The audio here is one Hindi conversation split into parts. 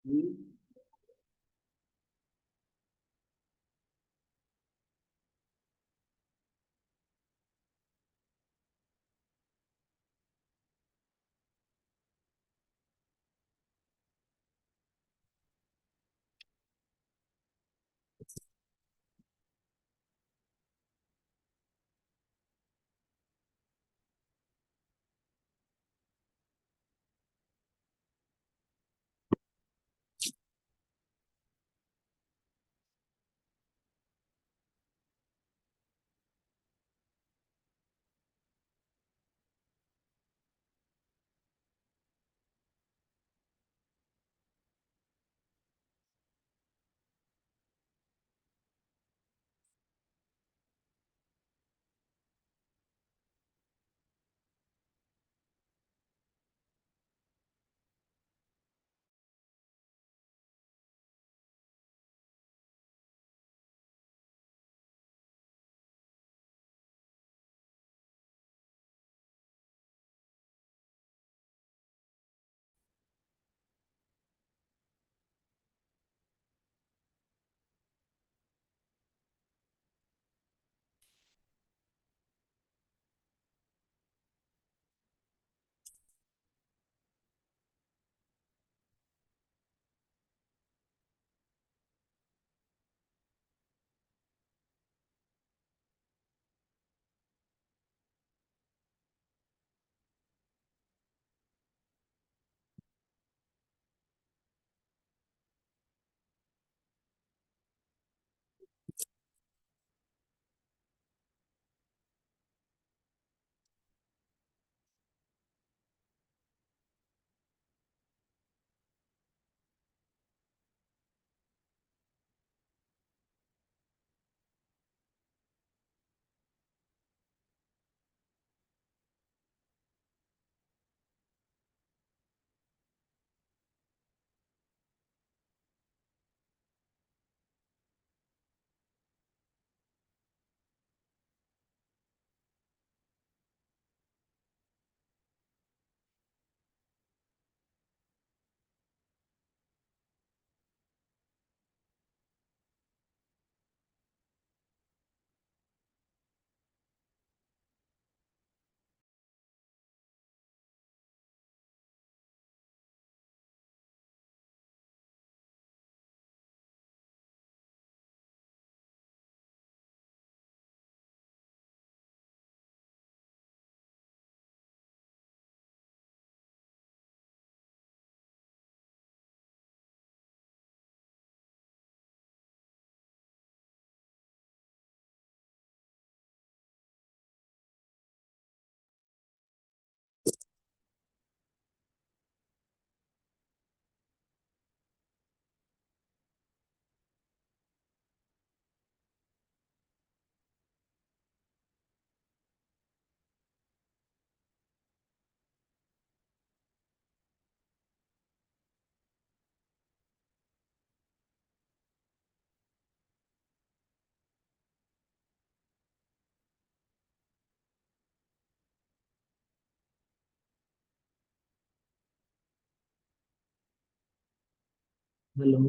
हम्म। Hello.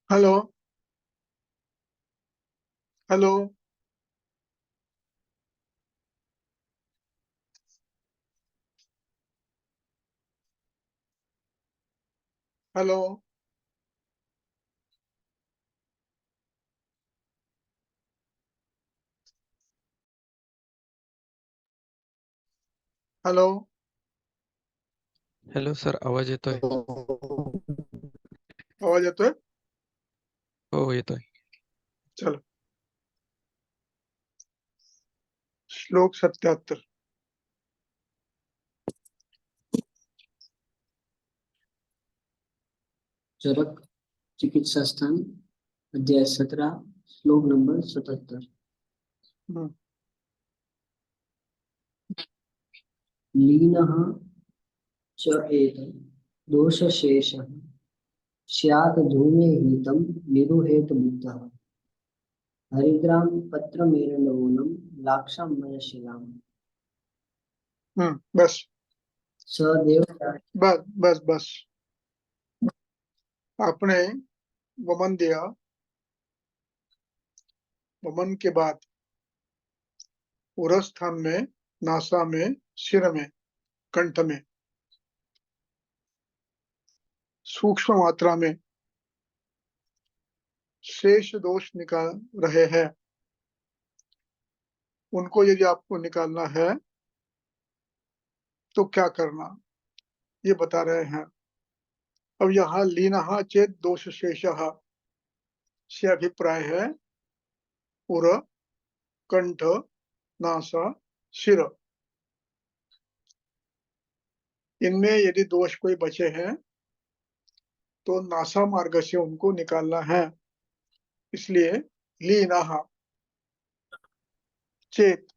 Hello. Hello. Hello. Hello. Hello sir, आवाज येतोय? आवाज येतोय? हो, येतोय. चलो। श्लोक 77। चरक चिकित्सा स्थान, अध्याय 17, श्लोक नंबर 77। हम्म, लीनः च एतत् दोषशेषः स्यात् धूमे हितं निरुहेत बुद्धः हरिद्रां पत्रमेलनूनं लाक्षां मनशिलाम्। बस स देव बस बस बस। आपने वमन दिया। वमन के बाद उरस्थान में, नासा में, सिर में, कंठ में सूक्ष्म मात्रा में शेष दोष निकाल रहे हैं। उनको यदि आपको निकालना है तो क्या करना, ये बता रहे हैं। अब यहाँ लीनः चेत दोष शेषः से अभिप्राय है उर, कंठ, नासा, सिर। इनमें यदि दोष कोई बचे हैं तो नासा मार्ग से उनको निकालना है। इसलिए लीनः चेत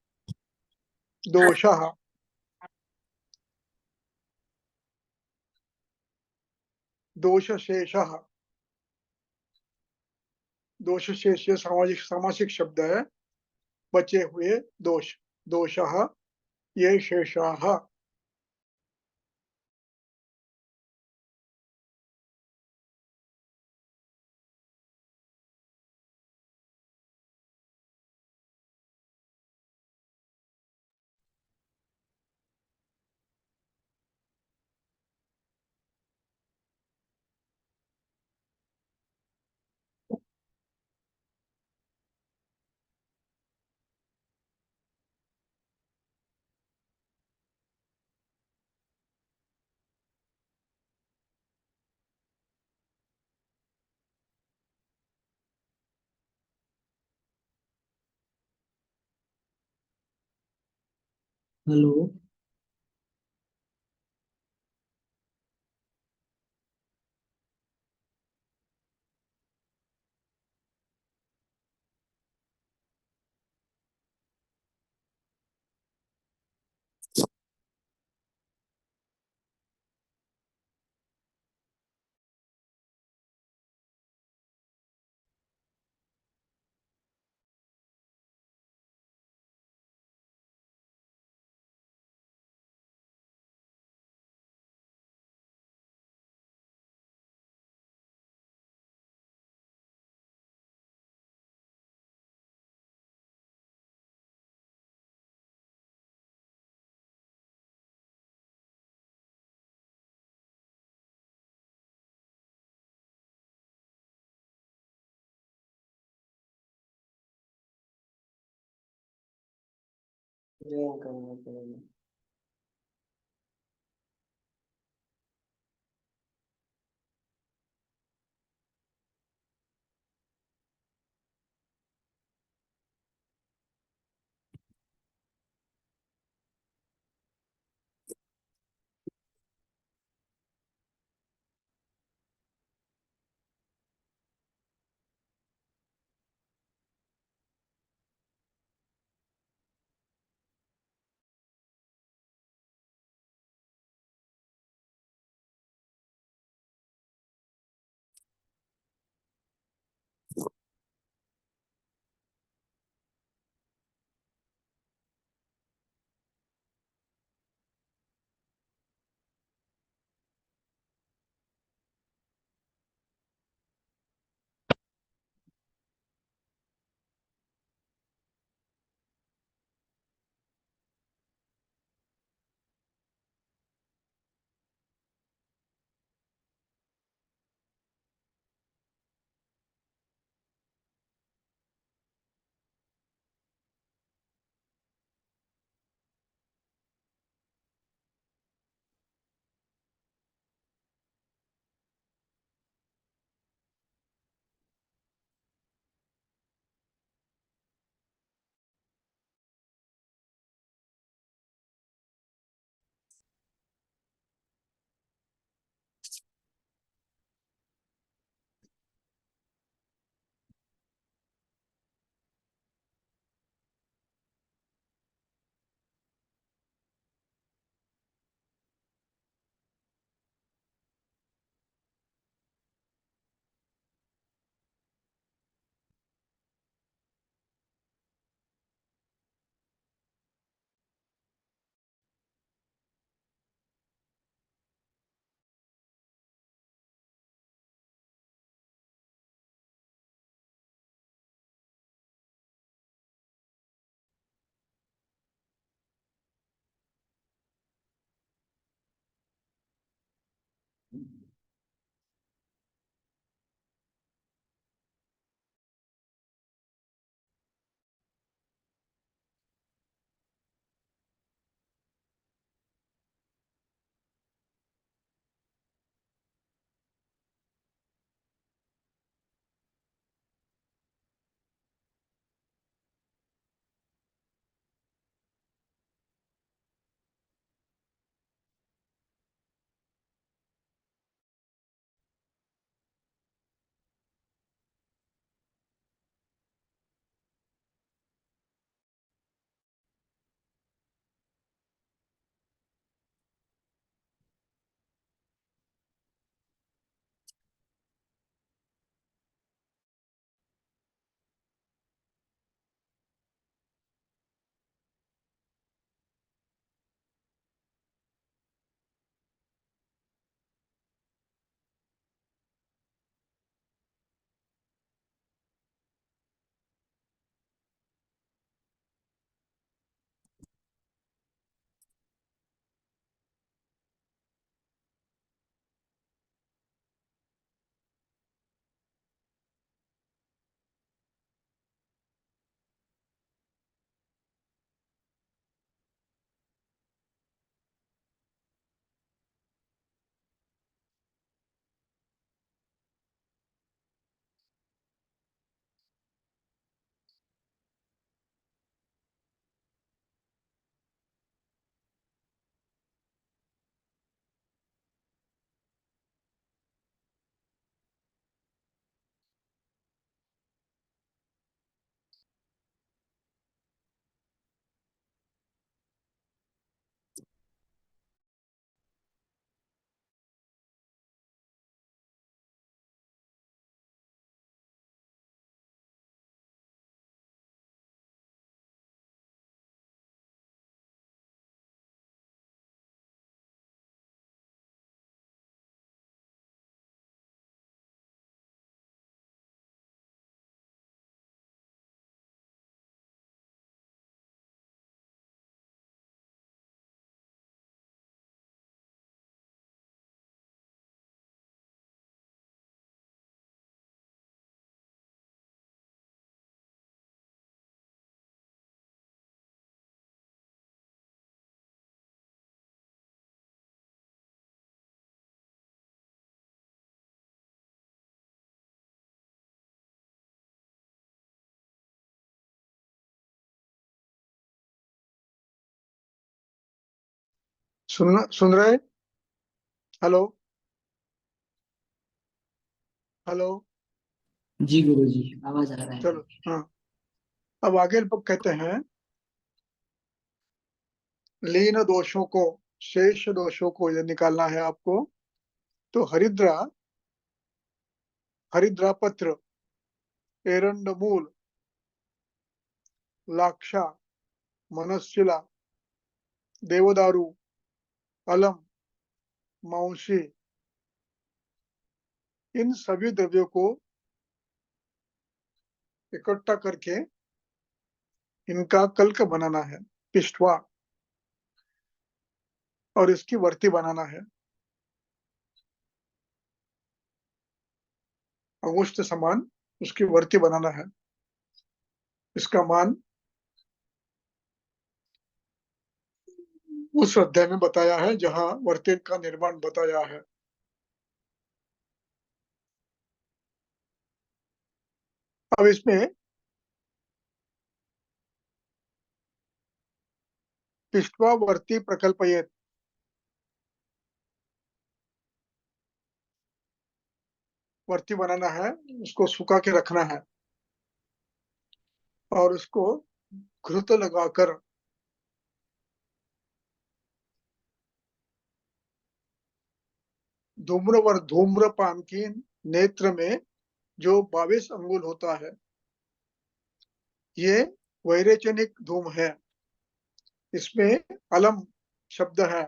दोषः दोषशेषः। दोषशेष ये सामाजिक सामासिक शब्द है। बचे हुए दोष, दोषः ये शेषाः। हेलो। ज्वाइन करना पड़ेगा। सुन रहे? Hello hello. जी गुरु जी, आवाज आ रहा है। चलो, हाँ। अब आगे कहते हैं, लीन दोषों को, शेष दोषों को ये निकालना है आपको। तो हरिद्रा, हरिद्रा पत्र, एरंड मूल, लाक्षा, मनस्विला, देवदारू, अलम, मौशी, इन सभी द्रव्यों को इकट्ठा करके इनका कल्क बनाना है, पिष्टवा, और इसकी वर्ती बनाना है, अंगुष्ठ समान उसकी वर्ती बनाना है। इसका मान उस अध्याय में बताया है जहां वर्ती का निर्माण बताया है। अब इसमें पिष्टवा वर्ती प्रकल्पयेत, वर्ती बनाना है, उसको सुखा के रखना है और उसको घृत लगाकर धूम्रपान की नेत्र में जो 22 अंगुल होता है, ये वैरेचनिक धूम है। इसमें अलम शब्द है।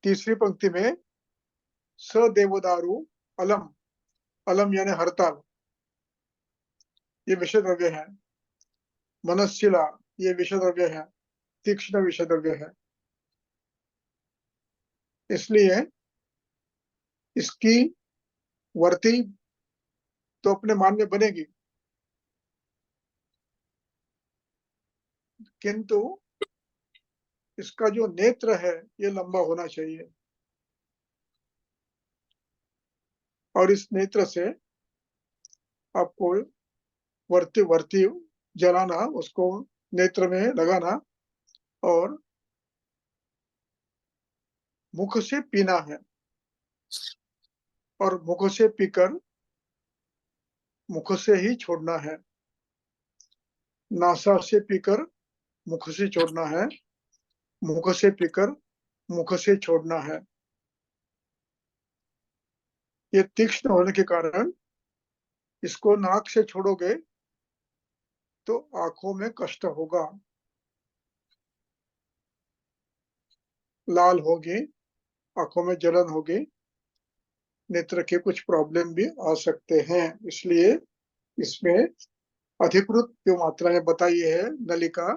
तीसरी पंक्ति में सदेवदारु अलम, अलम यानी हरताल, ये विषय द्रव्य है। मनस्शिला, ये विषय द्रव्य है, तीक्ष्ण विषय द्रव्य है। इसलिए इसकी वर्ती तो अपने मान में बनेगी, किंतु इसका जो नेत्र है ये लंबा होना चाहिए, और इस नेत्र से आपको वर्ती वर्ती जलाना, उसको नेत्र में लगाना और मुख से पीना है, और मुख से पीकर मुख से ही छोड़ना है। नासा से पीकर मुख से छोड़ना है, मुख से पीकर मुख से छोड़ना है। ये तीक्ष्ण होने के कारण इसको नाक से छोड़ोगे तो आंखों में कष्ट होगा, लाल होगी, आंखों में जलन होगी, नेत्र के कुछ प्रॉब्लम भी आ सकते हैं। इसलिए इसमें अधिकृत जो मात्राएं बताई है नलिका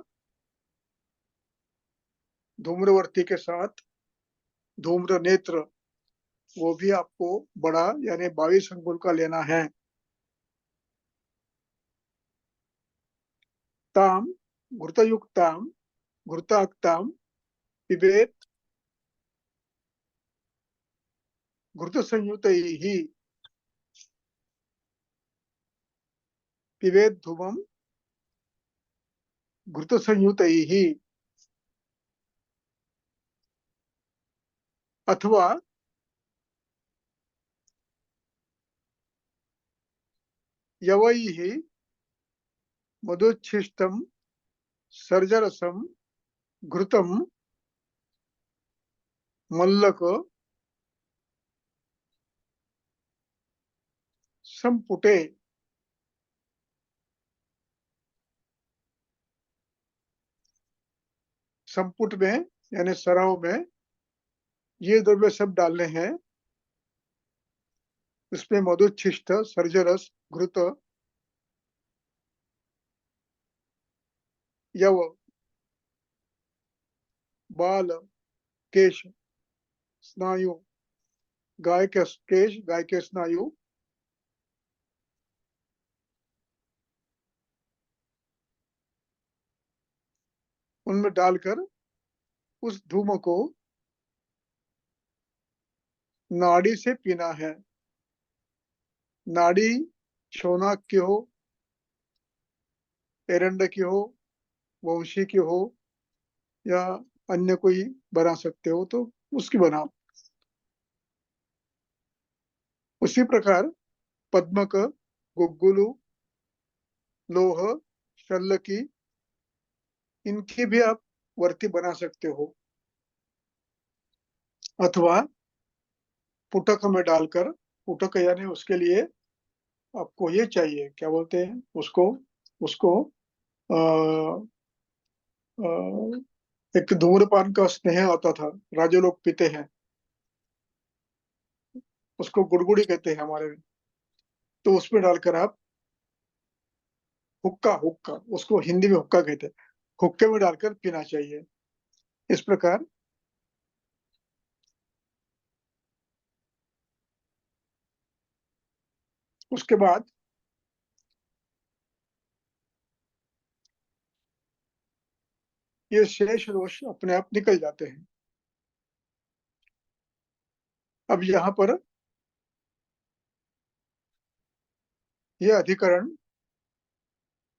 धूम्रवर्ती के साथ धूम्र नेत्र, वो भी आपको बड़ा यानी 22 अंगुल का लेना है। ताम घृतयुक्ताम घृताक्ताम पिबेत घृत संयुत ही, पिबेत धूमम घृत संयुत ही, अथवा यवै मधुच्छिष्टम सर्जरसम घृतम मल्लक संपुटे, संपुट में यानी सराव में ये द्रव्य सब डालने हैं। इसमें मधुच्छिष्ट, सर्जरस, घृत, यव, बाल, केश, स्नायु, गाय के केश, गाय के स्नायु, उनमें डालकर उस धूम को नाड़ी से पीना है। नाड़ी शौनक की हो, एरंड की हो, वंशी की हो, या अन्य कोई बना सकते हो तो उसकी बनाओ। उसी प्रकार पद्मक, गुग्गुलु, लोह, शल्लकी, इनकी भी आप वर्ती बना सकते हो, अथवा पुटक में डालकर, पुटक यानी उसके लिए आपको ये चाहिए, क्या बोलते हैं उसको, उसको आ, एक धूम्रपान का स्नेह आता था, राजे लोग पीते हैं, उसको गुड़गुड़ी कहते हैं हमारे में। तो उसमें डालकर आप हुक्का, हुक्का उसको हिंदी में हुक्का कहते हैं, हुक्के में डालकर पीना चाहिए। इस प्रकार उसके बाद ये शेष दोष अपने आप निकल जाते हैं। अब यहाँ पर यह अधिकरण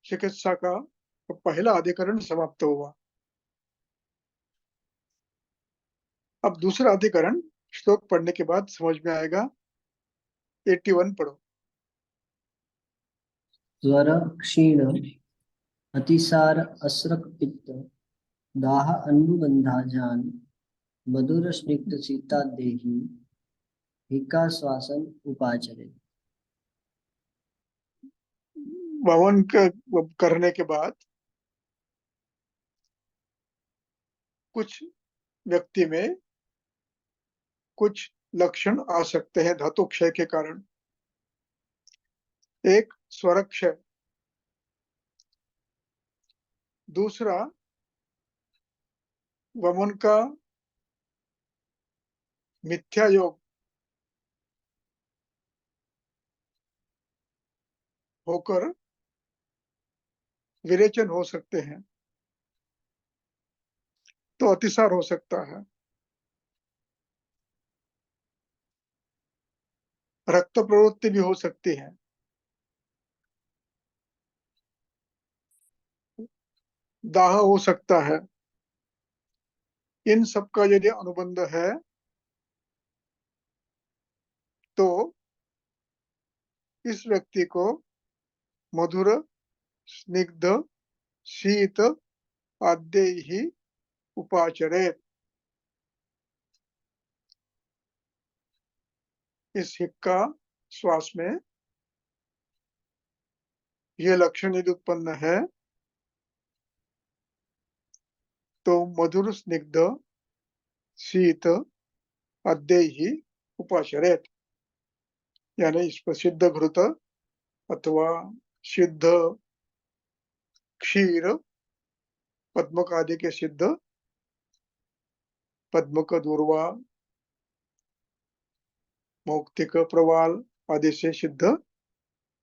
चिकित्सा का पहला अधिकरण समाप्त हुआ। अब दूसरा अधिकरण श्लोक पढ़ने के बाद समझ में आएगा। 81 पढ़ो। स्वर क्षीण अतिसार असरक पित्त दाह अनुबंधा जान मधुर स्निग्ध सीता देही हिका श्वासन उपाचरे। वमन करने के बाद कुछ व्यक्ति में कुछ लक्षण आ सकते हैं धातु क्षय के कारण। एक स्वर क्षय, दूसरा वमन का मिथ्या योग होकर विरेचन हो सकते हैं, तो अतिसार हो सकता है। रक्त प्रवृत्ति भी हो सकती है, दाह हो सकता है। इन सब का यदि अनुबंध है तो इस व्यक्ति को मधुर स्निग्ध शीत आद्य ही उपाचरे, इस हिक्का श्वास में यह लक्षण यदि उत्पन्न है तो मधुर स्निग्ध शीत आद्य ही उपाचरेत, यानी इस पर सिद्ध घृत अथवा सिद्ध क्षीर, पद्मक आदि के सिद्ध, पद्मक दूर्वा, मौक्तिक प्रवाल आदि से सिद्ध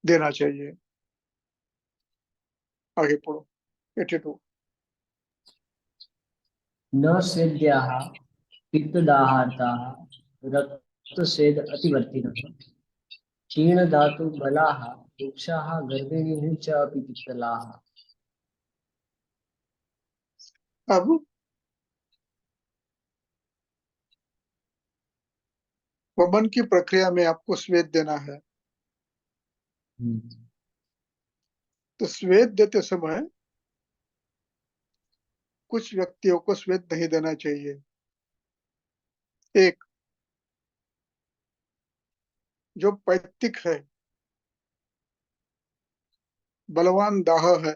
देना चाहिए। आगे पढ़ो 82। न सेद्याः पित्तदाहार्ताः रक्तस्वेद अतिवर्तिनः क्षीण धातु बलाः वृक्षाः गर्भिणीः च अपि पित्तलाः। अब वमन की प्रक्रिया में आपको स्वेद देना है, तो स्वेद देते समय कुछ व्यक्तियों को स्वेद नहीं देना चाहिए। एक, जो पैतृक है, बलवान दाह है,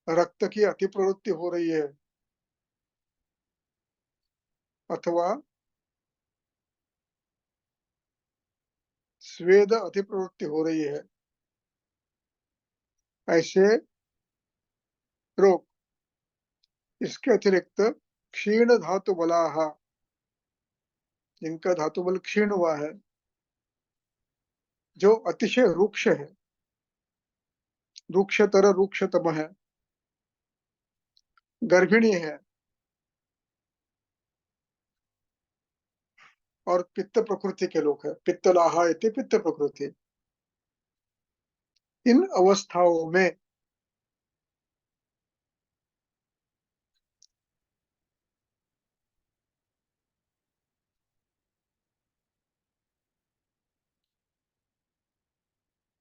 रक्त की अति प्रवृत्ति हो रही है, अथवा स्वेद अति प्रवृत्ति हो रही है, ऐसे रोग। इसके अतिरिक्त क्षीण धातु बलाह, जिनका धातु बल क्षीण हुआ है, जो अतिशय रुक्ष है, रुक्षतर रुक्षतम है, गर्भिणी है और पित्त प्रकृति के लोग हैं, पित्तलाहा इति पित्त प्रकृति। इन अवस्थाओं में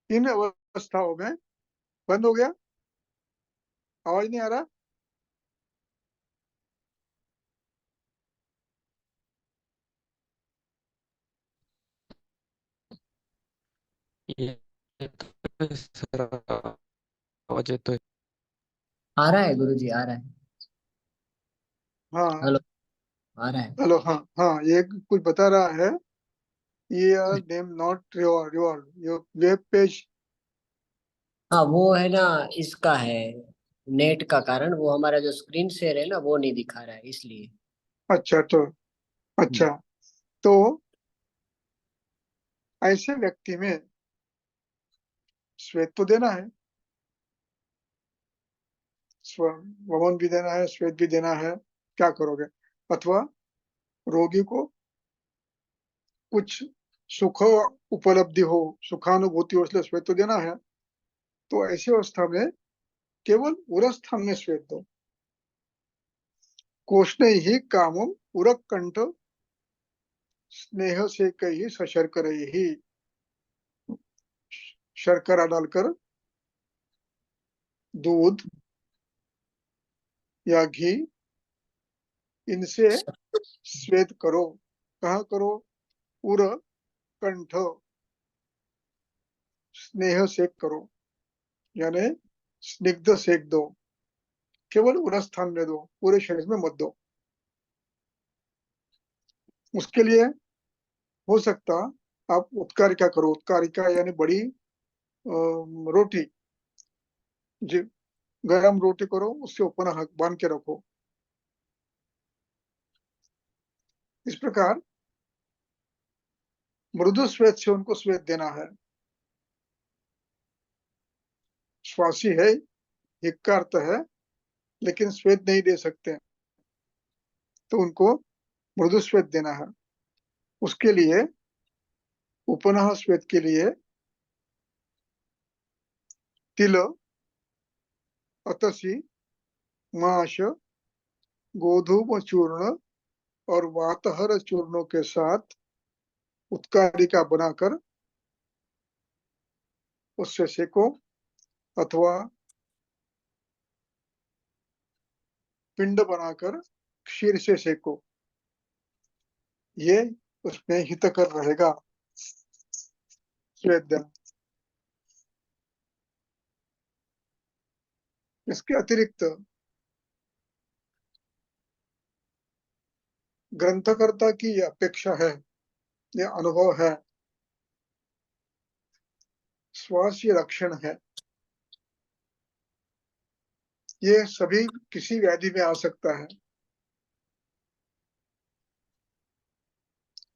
इन अवस्थाओं में बंद हो गया, आवाज नहीं आ रहा। ये तो सर आवाज येतोय। आ रहा है गुरुजी, आ रहा है। हाँ हेलो, आ रहा है। हेलो, हाँ हाँ, ये कुछ बता रहा है, ये name not revolve your web page. हाँ वो है ना, इसका है, नेट का कारण, वो हमारा जो स्क्रीन शेयर है ना वो नहीं दिखा रहा है इसलिए। अच्छा, तो हम्म। अच्छा, तो ऐसे व्यक्ति में श्वेत तो देना है, वमन भी देना है, श्वेत भी देना है, क्या करोगे? अथवा रोगी को कुछ सुख उपलब्धि हो, सुखानुभूति हो, इसलिए श्वेत तो देना है। तो ऐसी अवस्था में केवल उरस स्थान में श्वेत दो। कोष्णे ही कामम उरक कंठ स्नेह से कही सशर्कर ही, शर्करा डालकर दूध या घी इनसे श्वेत करो। कहाँ करो? उर कंठ स्नेह सेक करो, यानी स्निग्ध सेक दो। केवल उरस स्थान में दो, पूरे शरीर में मत दो। उसके लिए हो सकता आप उत्कारिका करो। उत्कारिका यानी बड़ी रोटी, जी, गरम रोटी करो, उसके ऊपर बांध के रखो। इस प्रकार मृदु श्वेत से उनको श्वेत देना है। श्वासी है, हिक का अर्थ है, लेकिन श्वेत नहीं दे सकते, तो उनको मृदु श्वेत देना है। उसके लिए उपनः श्वेत के लिए तिल, अतसी, माश, गोधूम चूर्ण और वातहर चूर्णों के साथ उत्कारिका बनाकर उससे सेको, अथवा पिंड बनाकर क्षीर से सेको। ये उसमें हितकर रहेगा श्वेत देना। इसके अतिरिक्त ग्रंथकर्ता की ये अपेक्षा है, ये अनुभव है, श्वास ये लक्षण है। ये सभी किसी व्याधि में आ सकता है,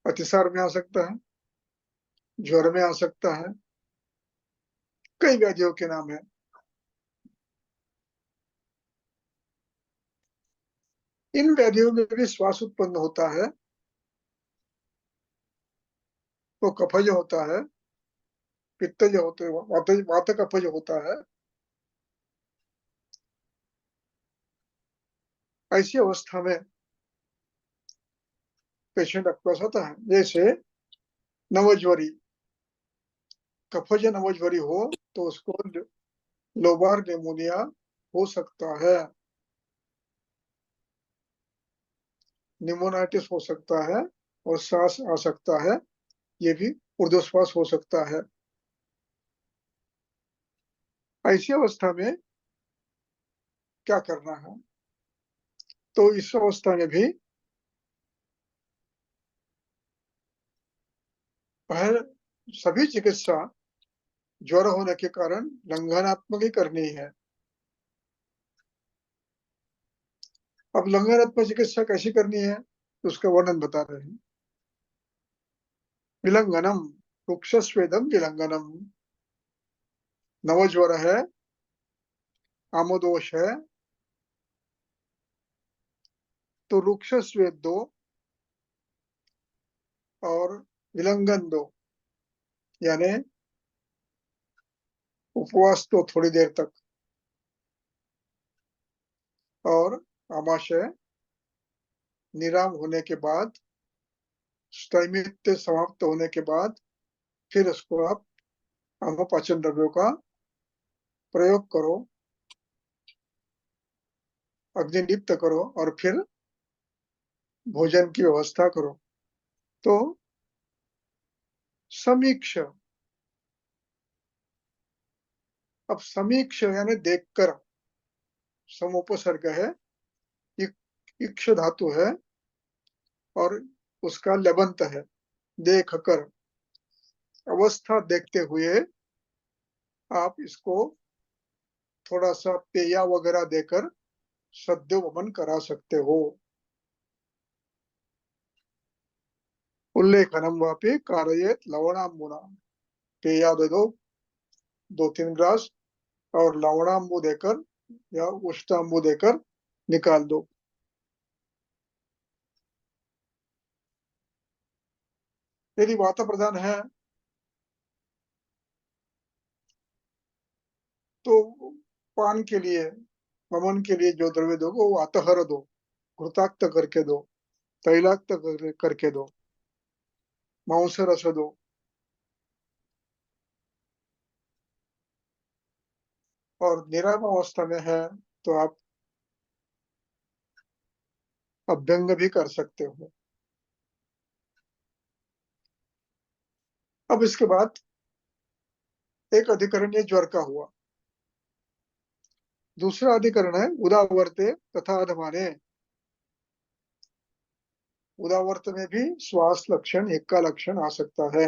अतिसार में आ सकता है, ज्वर में आ सकता है, कई व्याधियों के नाम है। इन व्याधियों में भी श्वास उत्पन्न होता है, वो कफज होता है, पित्तज होते, वात कफज होता है। ऐसी अवस्था में पेशेंट आपके पास आता है, जैसे नवज्वरी, कफज नवज्वरी हो तो उसको लोबार निमोनिया हो सकता है, निमोनाइटिस हो सकता है, और सांस आ सकता है, ये भी ऊर्ध्वश्वास हो सकता है। ऐसी अवस्था में क्या करना है? तो इस अवस्था में भी पहले सभी चिकित्सा ज्वर होने के कारण लंघनात्मक ही करनी है। अब लंघनात्मक चिकित्सा कैसी करनी है, तो उसका वर्णन बता रहे हैं। विलंघनम, वृक्षस्वेदम विलंघनम। नवज्वर है, आमोदोष है, तो वृक्ष स्वेद दो और विलंघन दो, यानी उपवास तो थोड़ी देर तक, और आमाशय निराम होने के बाद, स्थैमित्य समाप्त होने के बाद फिर उसको आप आम पाचन द्रव्यों का प्रयोग करो, अग्निदीप्त करो और फिर भोजन की व्यवस्था करो। तो समीक्ष, अब समीक्ष यानी देखकर, समुपसर्ग है, इक्ष धातु है और उसका लबंत है, देख कर, अवस्था देखते हुए आप इसको थोड़ा सा पेया वगैरह देकर सद्य वमन करा सकते हो। उल्लेखनम वापि कारयेत लवणाम्बुना, पेया दे दो 2-3 ग्लास और लवणाम्बु देकर या उष्णाम्बु देकर निकाल दो। यदि वात प्रधान है तो पान के लिए, वमन के लिए जो द्रव्य दो वो अतहर दो, घृताक्त करके दो, तैलाक्त करके दो, मांस रस दो। और निराम अवस्था में है तो आप अभ्यंग भी कर सकते हो। अब इसके बाद एक अधिकरण ये ज्वर का हुआ, दूसरा अधिकरण है उदावर्ते तथा अधमाने। उदावर्त में भी श्वास लक्षण, हिक्का लक्षण आ सकता है।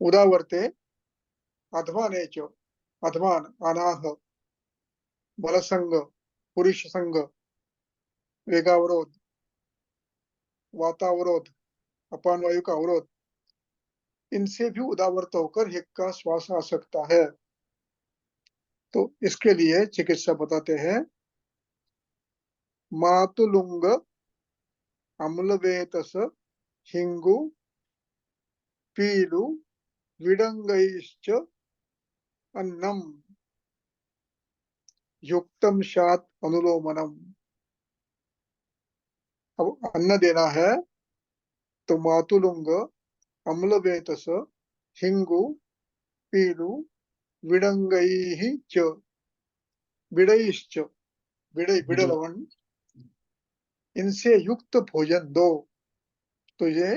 उदावर्ते अधमाने च, अधमान अनाह, बलसंग, पुरुष संग, वेगावरोध, वातावरोध, अपान वायु का अवरोध, इनसे भी उदावर्त होकर हिक्का श्वास आ सकता है। तो इसके लिए चिकित्सा बताते हैं, मातुलुंग अम्लवेतस हिंगु पीलु विडंगैश्च अन्नम युक्तम शात अनुलोमनम। अब अन्न देना है तो मातुलुंग अम्लवेतस हिंगु पीलु विडंगैः च, विडैश्च, विडै विडलवन, इनसे युक्त भोजन दो। तो ये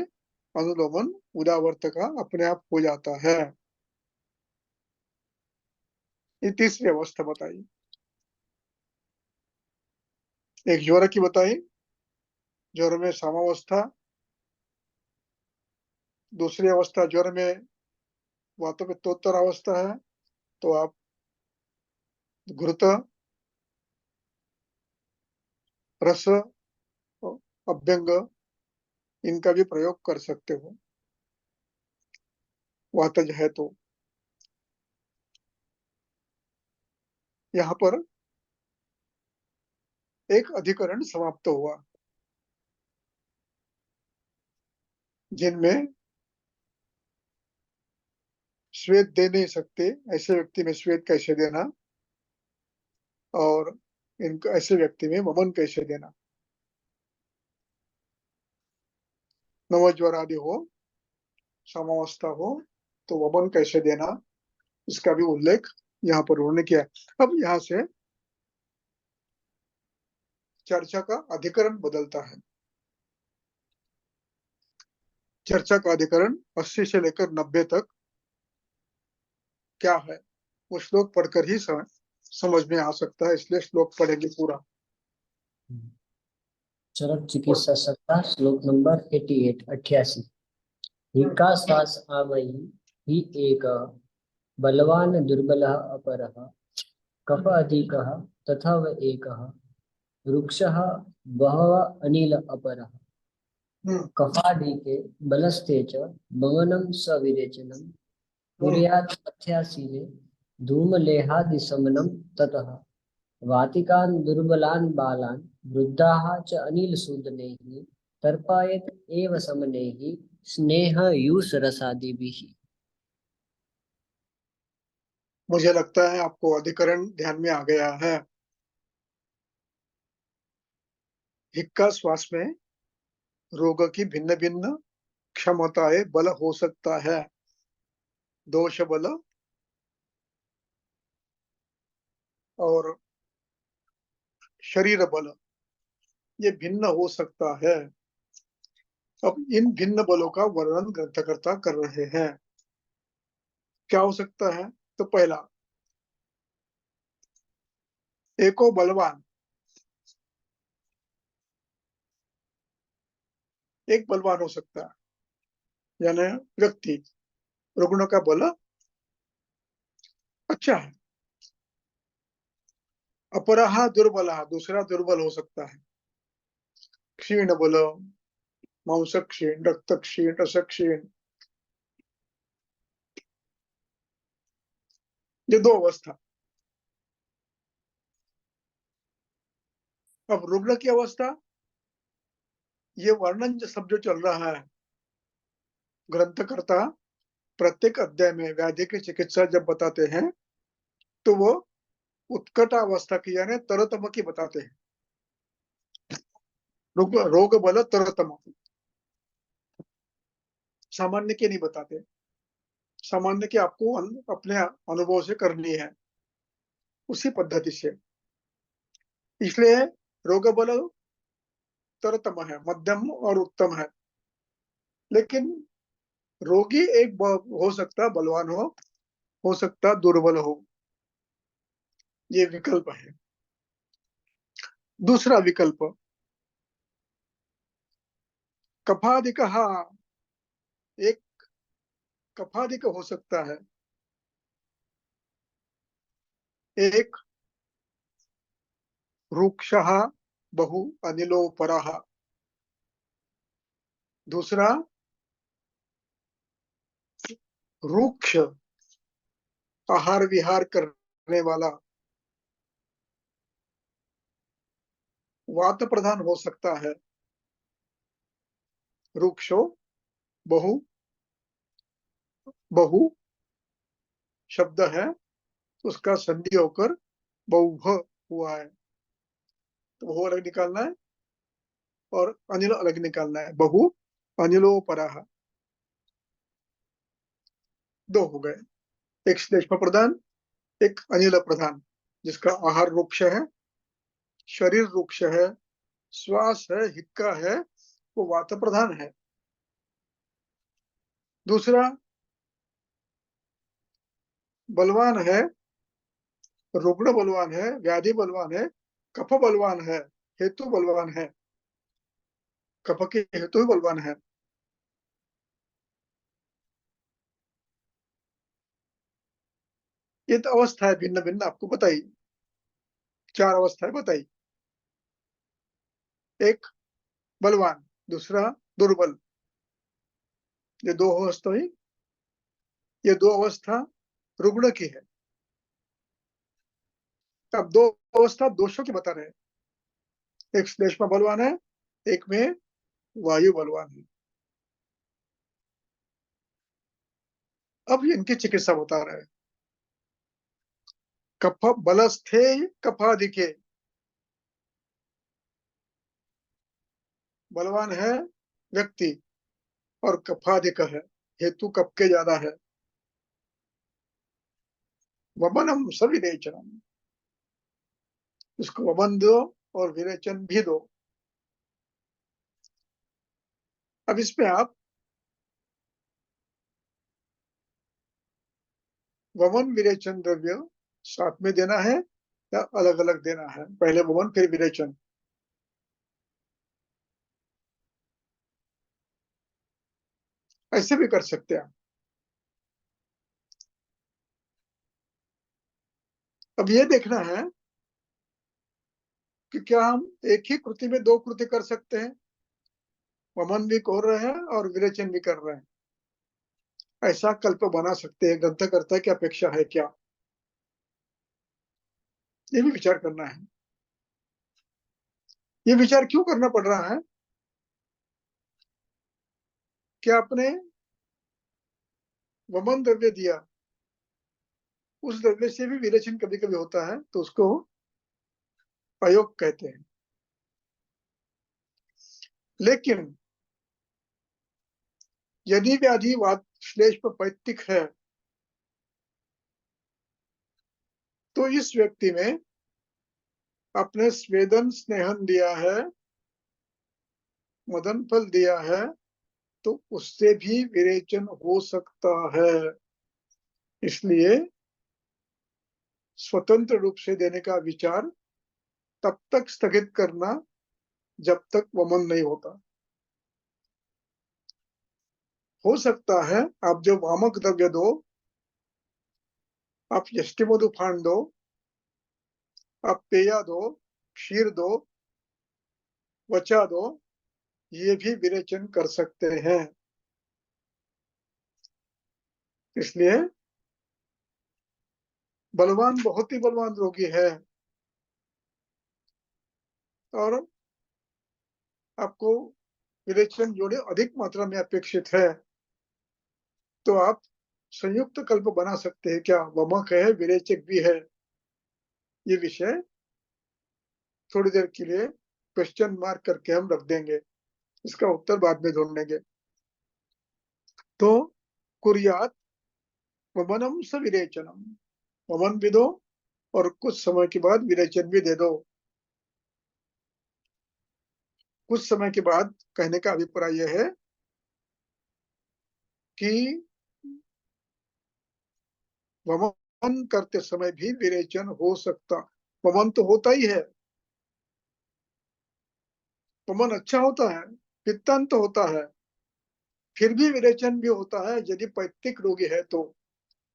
अनुलोमन उदावर्त का अपने आप हो जाता है। ये तीसरी अवस्था बताई, एक ज्वर की बताई, ज्वर में सामावस्था। दूसरी अवस्था ज्वर में वातपित्तोत्तर अवस्था है, तो आप घृत, रस, अभ्यंग, इनका भी प्रयोग कर सकते हो वातज है तो। यहाँ पर एक अधिकरण समाप्त हुआ, जिनमें श्वेत दे नहीं सकते ऐसे व्यक्ति में श्वेत कैसे देना, और इनको ऐसे व्यक्ति में वमन कैसे देना। नवज्वर आदि हो, सामावस्था हो, तो वमन कैसे देना, इसका भी उल्लेख यहाँ पर उन्होंने किया। अब यहाँ से चर्चा का अधिकरण बदलता है। चर्चा का अधिकरण 80 से लेकर 90 तक क्या है वो श्लोक पढ़कर ही समझ में आ सकता है, इसलिए श्लोक पढ़ेंगे पूरा। चरक चिकित्सा सप्ताह श्लोक नंबर 88। हिक्का श्वास आवई ही एक, बलवान दुर्बलः अपरः, कफ अधिकः तथा व एकः, वृक्षः बहवः अनिल अपरः, कफाधिके बलस्ते च वमनं सविरेचनं, कुर्यात् पथ्यासीने धूमलेहादिशमनं, ततः वातिकान् दुर्बलान् बालान् वृद्धाः च अनिलसूदनैः तर्पयेत् एव समनैः स्नेहयूषरसादिभिः। मुझे लगता है आपको अधिकरण ध्यान में आ गया है। हिक्का श्वास में रोग की भिन्न भिन्न क्षमताएं बल हो सकता है। दोष बल और शरीर बल ये भिन्न हो सकता है। अब इन भिन्न बलों का वर्णन ग्रंथकर्ता कर रहे हैं। क्या हो सकता है? तो पहला, एको बलवान, एक बलवान हो सकता है, यानी व्यक्ति, रुग्ण का बल अच्छा है। अपरहा दुर्बल, दूसरा दुर्बल हो सकता है। क्षीण बल, मांस क्षीण, रक्त क्षीण, रस क्षीण, ये दो अवस्था। अब रुग्ण की अवस्था, ये वर्णन सब जो चल रहा है, ग्रंथकर्ता प्रत्येक अध्याय में व्याधि की चिकित्सा जब बताते हैं तो वो उत्कट अवस्था की यानी तरतम की बताते हैं। रोग बल तरतम, सामान्य के नहीं बताते। सामान्य की आपको अपने अनुभव से करनी है, उसी पद्धति से। इसलिए रोग बल तरतम है, मध्यम और उत्तम है। लेकिन रोगी एक हो सकता बलवान हो सकता दुर्बल हो, ये विकल्प है। दूसरा विकल्प, कफाधिक, एक कफाधिक हो सकता है। एक रुक्षः बहु अनिलोपरः, दूसरा रुक्ष आहार विहार करने वाला वात प्रधान हो सकता है। रुक्षो बहु, बहु शब्द है, उसका संधि होकर बहुभ हुआ है, तो बहु अलग निकालना है और अनिल अलग निकालना है। बहु अनिलोपराह, दो हो गए। एक श्लेष्म प्रधान, एक अनिल प्रधान, जिसका आहार रुक्ष है, शरीर रुक्ष है, श्वास है, हिक्का है, वो वात प्रधान है। दूसरा बलवान है, रुग्ण बलवान है, व्याधि बलवान है, कफ बलवान है, हेतु बलवान है, कफ के हेतु ही बलवान है। ये तो अवस्था है भिन्न भिन्न आपको बताई, चार अवस्थाएं बताई। एक बलवान, दूसरा दुर्बल, ये दो अवस्था हुई। ये दो अवस्था रुग्ण की है। अब दो अवस्था दोषों की बता रहे हैं। एक श्लेष्मा बलवान है, एक में वायु बलवान है। अब इनकी चिकित्सा बता रहे हैं। कफ बलस्थे कफाधिके, बलवान है व्यक्ति और कफाधिक है, हेतु कफ के ज्यादा है। वमनम सविरेचनम, उसको वमन दो और विरेचन भी दो। अब इसमें आप वमन विरेचन द्रव्य साथ में देना है या अलग अलग देना है? पहले वमन फिर विरेचन। ऐसे भी कर सकते हैं। अब ये देखना है कि क्या हम एक ही कृति में दो कृति कर सकते हैं, वमन भी कर रहे हैं और विरेचन भी कर रहे हैं। ऐसा कल्प बना सकते हैं, ग्रंथकर्ता की अपेक्षा है क्या, ये भी विचार करना है। ये विचार क्यों करना पड़ रहा है कि आपने वमन द्रव्य दिया, उस द्रव्य से भी विरेचन कभी कभी होता है, तो उसको अयोग कहते हैं। लेकिन यदि व्याधि वात श्लेष पर पैतृक है तो इस व्यक्ति में अपने स्वेदन स्नेहन दिया है, मदन फल दिया है, तो उससे भी विरेचन हो सकता है। इसलिए स्वतंत्र रूप से देने का विचार तब तक स्थगित करना जब तक वमन नहीं होता। हो सकता है आप जो वामक द्रव्य दो, आप यष्टि मधु फांड दो, आप पेया दो, क्षीर दो, वचा दो, ये भी विरेचन कर सकते हैं। इसलिए बलवान बहुत ही बलवान रोगी है और आपको विरेचन जोड़े अधिक मात्रा में अपेक्षित है, तो आप संयुक्त कल्प बना सकते हैं। क्या वमक है, विरेचक भी है? ये विषय थोड़ी देर के लिए क्वेश्चन मार्क करके हम रख देंगे, इसका उत्तर बाद में ढूंढेंगे। तो कुर्यात वमनम स विरेचनम, वमन भी दो और कुछ समय के बाद विरेचन भी दे दो। कुछ समय के बाद कहने का अभिप्राय यह है कि वमन करते समय भी विरेचन हो सकता। वमन तो होता ही है, वमन अच्छा होता है, पित्तांत तो होता है, फिर भी विरेचन भी होता है यदि पैतृक रोगी है तो,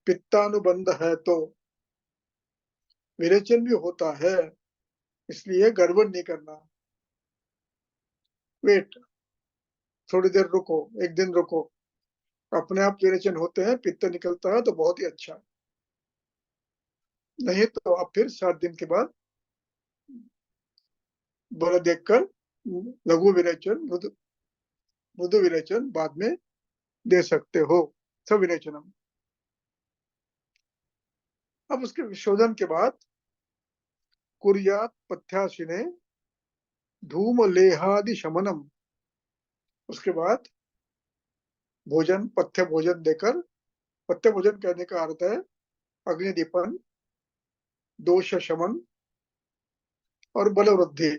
पित्तानुबंध है तो विरेचन भी होता है। इसलिए गड़बड़ नहीं करना। वेट, थोड़ी देर रुको, एक दिन रुको, अपने आप विरेचन होते हैं, पित्त निकलता है तो बहुत ही अच्छा, नहीं तो आप फिर 7 दिन के बाद बल देखकर लघु विरेचन, मृदु विरेचन बाद में दे सकते हो। सब विरेचनम। अब उसके शोधन के बाद कुर्यात पथ्याशिने धूम लेहादि शमनम, उसके बाद भोजन, पथ्य भोजन देकर, पथ्य भोजन कहने का अर्थ है अग्निदीपन, दोष शमन और बल वृद्धि।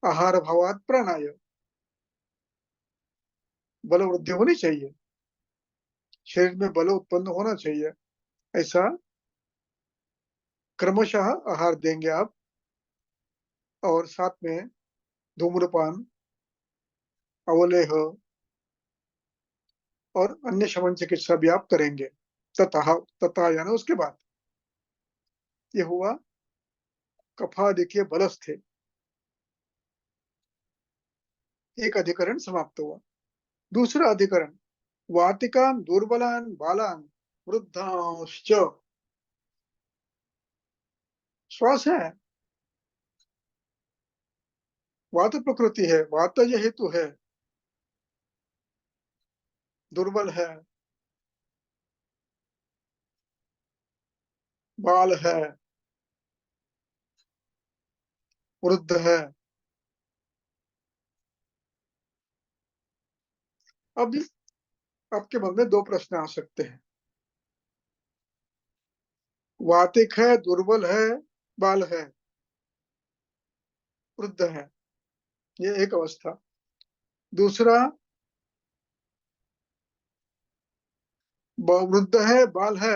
आहार भावात प्राणाय, बल वृद्धि होनी चाहिए, शरीर में बल उत्पन्न होना चाहिए, ऐसा क्रमशः आहार देंगे आप। और साथ में धूम्रपान, अवलेह और अन्य शमन चिकित्सा भी आप करेंगे। तथा तथा यानी उसके बाद। ये हुआ कफादिकीय बलस्थे, एक अधिकरण समाप्त हुआ। दूसरा अधिकरण वातिकान दुर्बलान बालान वृद्धांश्च, श्वास है, वात प्रकृति है, वातज हेतु है, दुर्बल है, बाल है, वृद्ध है। अब आपके मन में दो प्रश्न आ सकते हैं। वातिक है, दुर्बल है, बाल है, वृद्ध है, ये एक अवस्था। दूसरा, वृद्ध है, बाल है,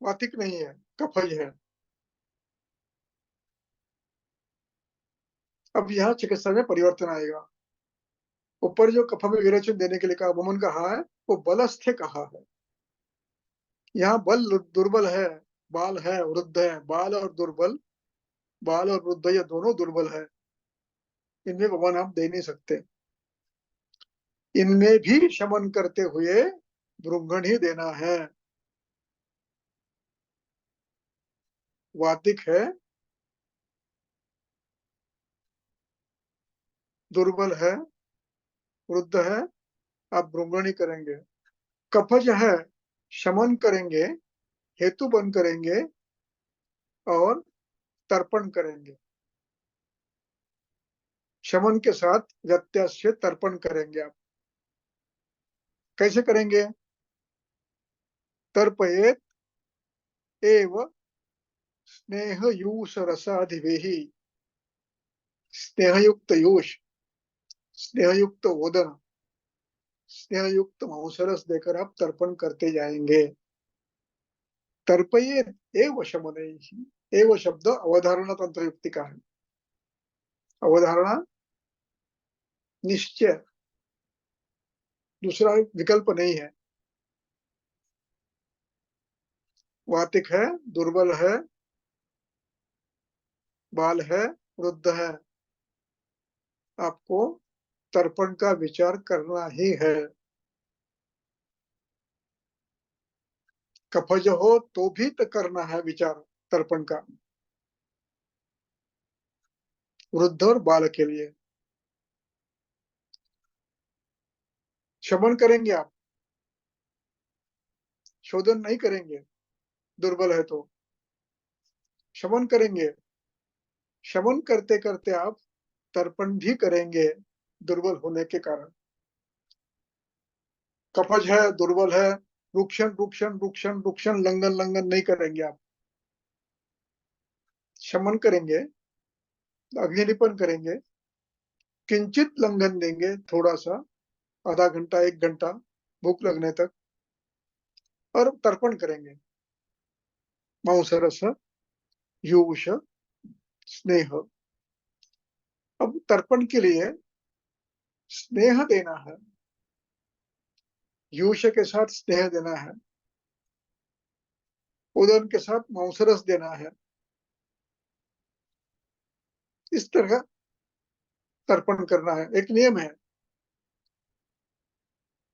वातिक नहीं है, कफज है। अब यहाँ चिकित्सा में परिवर्तन आएगा। ऊपर जो कफ में विरेचन देने के लिए कहा, वमन कहा है, वो बलस्थे कहा है। यहाँ बल दुर्बल है, बाल है, वृद्ध है। बाल और दुर्बल, बाल और वृद्ध ये दोनों दुर्बल है, इनमें वमन आप दे नहीं सकते। इनमें भी शमन करते हुए भृंगण ही देना है। वातिक है, दुर्बल है, वृद्ध है, आप भृंगण ही करेंगे। कफज है, शमन करेंगे, हेतु बन करेंगे और तर्पण करेंगे। शमन के साथ व्यत्यास से तर्पण करेंगे आप। कैसे करेंगे? तर्पयेत एव स्नेहयूष रसाधिवेहि, स्नेहयुक्त यूष, स्नेहयुक्त ओदन, स्नेहयुक्त मांसरस देकर आप तर्पण करते जाएंगे। तर्पयेत एव शमनैहि, एव शब्द अवधारणा तंत्र युक्ति का है। अवधारणा निश्चय, दूसरा विकल्प नहीं है। वातिक है, दुर्बल है, बाल है, वृद्ध है, आपको तर्पण का विचार करना ही है। कफज हो तो भी तो करना है विचार तर्पण का, वृद्ध और बाल के लिए। शमन करेंगे आप, शोधन नहीं करेंगे। दुर्बल है तो शमन करेंगे, शमन करते करते आप तर्पण भी करेंगे दुर्बल होने के कारण। कफज है, दुर्बल है, रुक्षण रुक्षण रुक्षण रुक्षण लंघन लंघन नहीं करेंगे आप। शमन करेंगे, अग्निलिपन करेंगे, किंचित लंघन देंगे, थोड़ा सा, आधा घंटा 1 घंटा भूख लगने तक, और तर्पण करेंगे। मांसरस, यूष, स्नेह। अब तर्पण के लिए स्नेह देना है, यूष के साथ स्नेह देना है, उदन के साथ मांसरस देना है। इस तरह तर्पण करना है। एक नियम है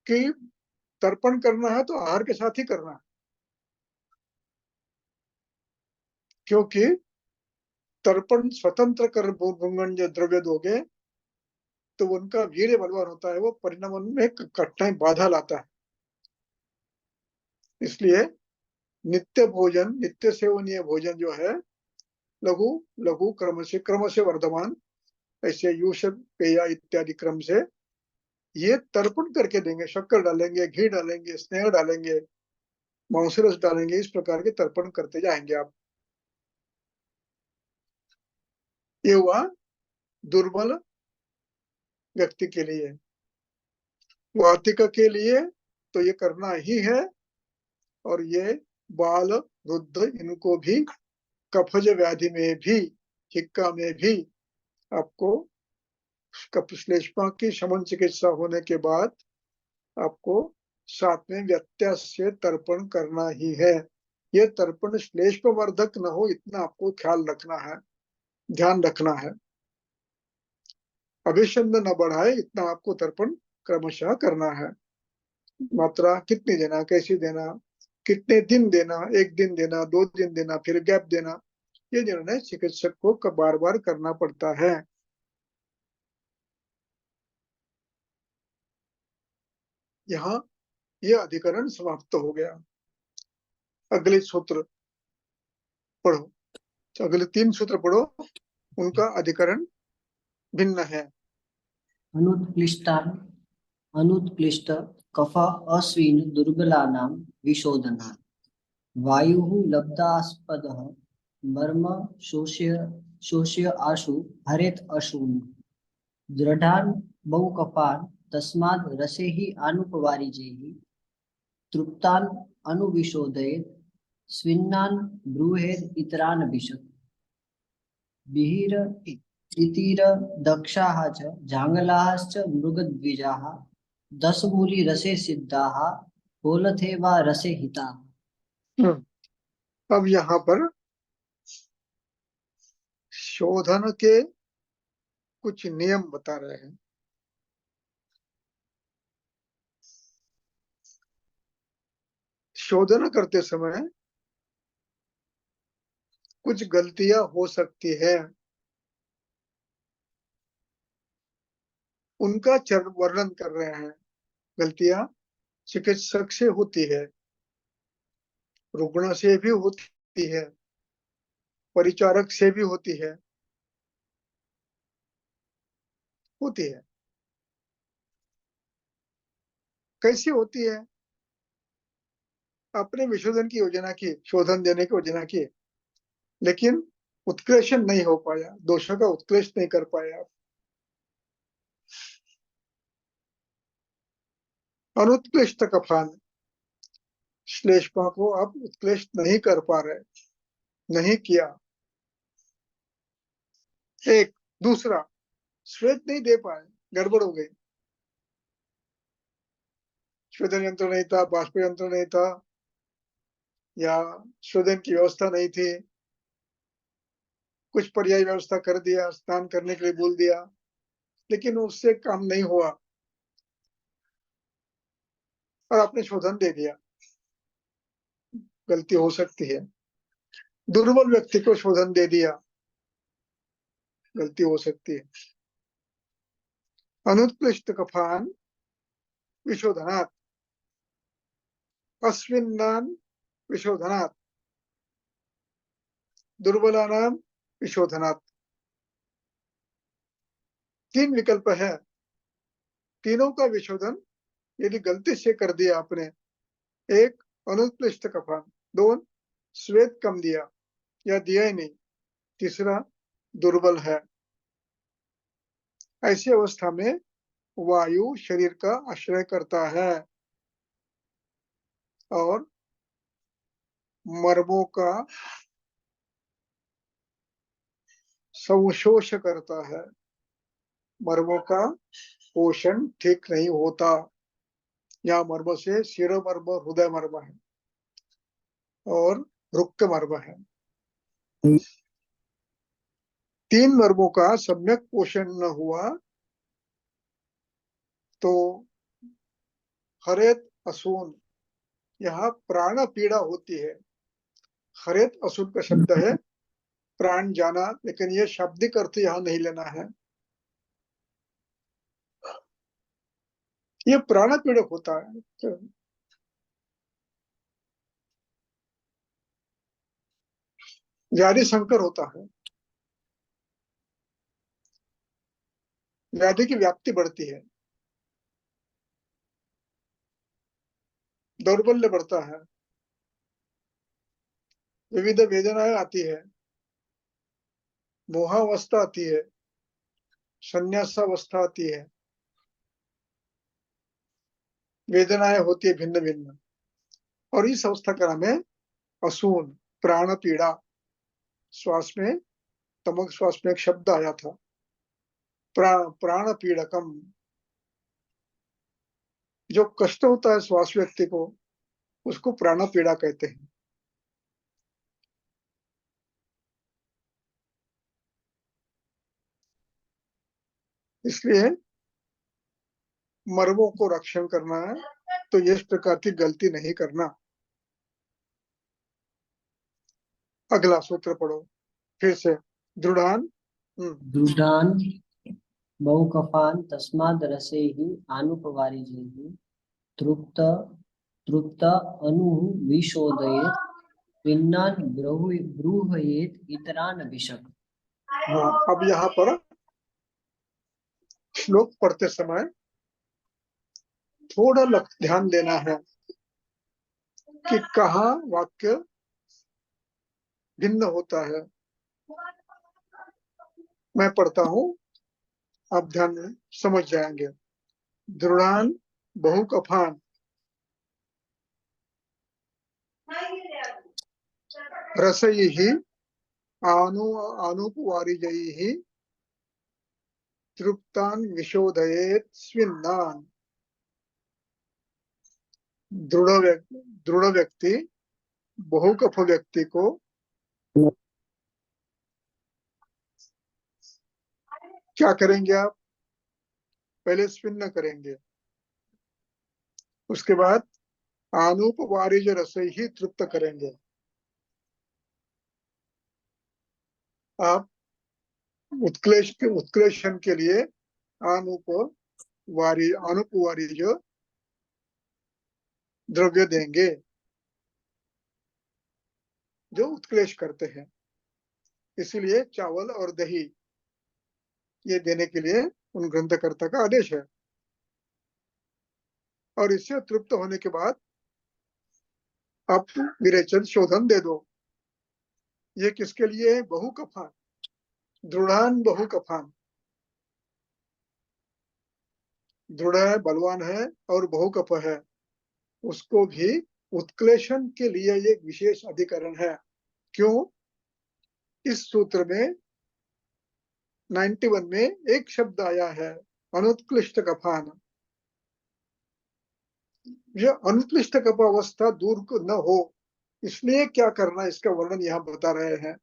कि तर्पण करना है तो आहार के साथ ही करना है, क्योंकि तर्पण स्वतंत्र कर भुंगन जो द्रव्य दोगे तो उनका वीर्य बलवान होता है, वो परिणाम में कठिनाई बाधा लाता है। इसलिए नित्य भोजन, नित्य सेवनीय भोजन जो है, लघु लघु क्रम से वर्धमान, ऐसे यूष पेया इत्यादि क्रम से ये तर्पण करके देंगे। शक्कर डालेंगे, घी डालेंगे, स्नेह डालेंगे, मांसरस डालेंगे, इस प्रकार के तर्पण करते जाएंगे आप। ये हुआ दुर्बल व्यक्ति के लिए। वातिका के लिए तो ये करना ही है, और ये बाल, वृद्ध, इनको भी कफज व्याधि में भी, हिक्का में भी आपको कफश्लेष्मा की शमन चिकित्सा होने के बाद आपको साथ में व्यत्यास से तर्पण करना ही है। ये तर्पण श्लेष्मवर्धक न हो, इतना आपको ख्याल रखना है, ध्यान रखना है। अभिषंद न बढ़ाए, इतना आपको तर्पण क्रमशः करना है। मात्रा कितनी देना, कैसी देना, कितने दिन देना, 1 दिन देना, 2 दिन देना, फिर गैप देना, ये निर्णय चिकित्सक को बार बार करना पड़ता है। यहाँ ये अधिकरण समाप्त हो गया। अगले सूत्र पढ़ो, अगले 3 सूत्र पढ़ो, उनका अधिकरण भिन्न है। अनुत्क्लिष्टान् अनुत्क्लिष्ट कफ अश्विन दुर्बलानां विशोधनात् वायुः लब्धास्पदः मर्म शोष्य आशु हरेत अशून् दृढ़ान् बहुकफान् तस्माद् रसैः आनुपवारिजैः तृप्तान् अनुविशोदयेत् स्विन्नान् ब्रूहेद् इतरान् विशत् विहिर इतिर दक्षाः च जांगलाश्च मृगद्विजाः दशमूली रसे सिद्धाः पोलथे वा रसे हिताः। अब यहाँ पर शोधन के कुछ नियम बता रहे हैं। शोधन करते समय कुछ गलतियां हो सकती है, उनका वर्णन कर रहे हैं। गलतियां चिकित्सक से होती है, रुग्ण से भी होती है, परिचारक से भी होती है। होती है। कैसी होती है? अपने विशोधन की योजना की, शोधन देने की योजना की, लेकिन उत्क्लेशन नहीं हो पाया, दोषों का उत्क्लेश नहीं कर पाया। अनुत्क्लिष्ट कफान, श्लेष्मा को आप उत्क्लेश नहीं कर पा रहे, नहीं किया। एक दूसरा, श्वेत नहीं दे पाए, गड़बड़ हो गई। शोधन यंत्र नहीं था, बाष्प यंत्र नहीं था, या शोधन की व्यवस्था नहीं थी, कुछ पर्याय व्यवस्था कर दिया, स्नान करने के लिए बोल दिया, लेकिन उससे काम नहीं हुआ और आपने शोधन दे दिया। गलती हो सकती है। दुर्बल व्यक्ति को शोधन दे दिया, गलती हो सकती है। अनुत्कृष्ट कफान विशोधनात्, अस्विन्नान विशोधनात्, दुर्बलानां विशोधनात्। तीन विकल्प है, तीनों का विशोधन यदि गलती से कर दिया आपने, एक अनुत्कृष्ट कफान, दो श्वेत कम दिया या दिया ही नहीं, तीसरा दुर्बल है, ऐसी अवस्था में वायु शरीर का आश्रय करता है और मर्मों का संशोष करता है। मर्मों का पोषण ठीक नहीं होता। यहाँ मर्म से शिरोमर्म, हृदय मर्म है और रुक्क मर्म है। तीन मर्मों का सम्यक पोषण न हुआ तो हरेत असून, यहाँ प्राण पीड़ा होती है। हरेत असून का शब्द है प्राण जाना, लेकिन ये शाब्दिक अर्थ यहाँ नहीं लेना है। ये प्राण पीड़क होता है, व्याधि संकर होता है, व्याधि की व्याप्ति बढ़ती है, दौर्बल्य बढ़ता है, विविध वेदनाएं आती है, मोहावस्था आती है, संन्यासावस्था आती है, वेदनाएं होती है भिन्न भिन्न। और इस अवस्था का नाम है असून, प्राण पीड़ा। श्वास में, तमक श्वास में एक शब्द आया था, प्राण पीड़कम। जो कष्ट होता है श्वास व्यक्ति को, उसको प्राण पीड़ा कहते हैं। इसलिए मर्मों को रक्षण करना है तो इस प्रकार की गलती नहीं करना। अगला सूत्र पढ़ो फिर से। दृढ़ान, दृढ़ान बहुकफान तस्माद् रसैः आनुपवारिजैः तृप्त तृप्त अणुः विशोदयेत् पिन्नान् ब्रूहयेत् इतरान् विशक। हाँ, अब यहाँ पर श्लोक पढ़ते समय थोड़ा ध्यान देना है कि कहाँ वाक्य भिन्न होता है। मैं पढ़ता हूँ, आप ध्यान में समझ जाएंगे। दृढ़ान बहुकफान रसैः आनुपवारिजैः तृप्तान् विशोधयेत् स्विन्नान्। दृढ़ व्यक्ति बहुकफ व्यक्ति को क्या करेंगे आप? पहले स्विन्न करेंगे, उसके बाद आनुपवारिज रस ही तृप्त करेंगे। आप उत्क्लेशन के लिए अनुपवारिज द्रव्य देंगे जो उत्क्लेश करते हैं। इसीलिए चावल और दही ये देने के लिए उन ग्रंथकर्ता का आदेश है। और इससे तृप्त होने के बाद आप विरेचन शोधन दे दो। ये किसके लिए है? बहुकफान, दृढ़ान बहुकफान। दृढ़ है, बलवान है और बहुकफ है, उसको भी उत्क्लेशन के लिए एक विशेष अधिकरण है। क्यों? इस सूत्र में 91 में एक शब्द आया है, अनुत्कृष्ट कफान। यह अनुत्कृष्ट कफ अवस्था दूर न हो, इसलिए क्या करना, इसका वर्णन यहाँ बता रहे हैं।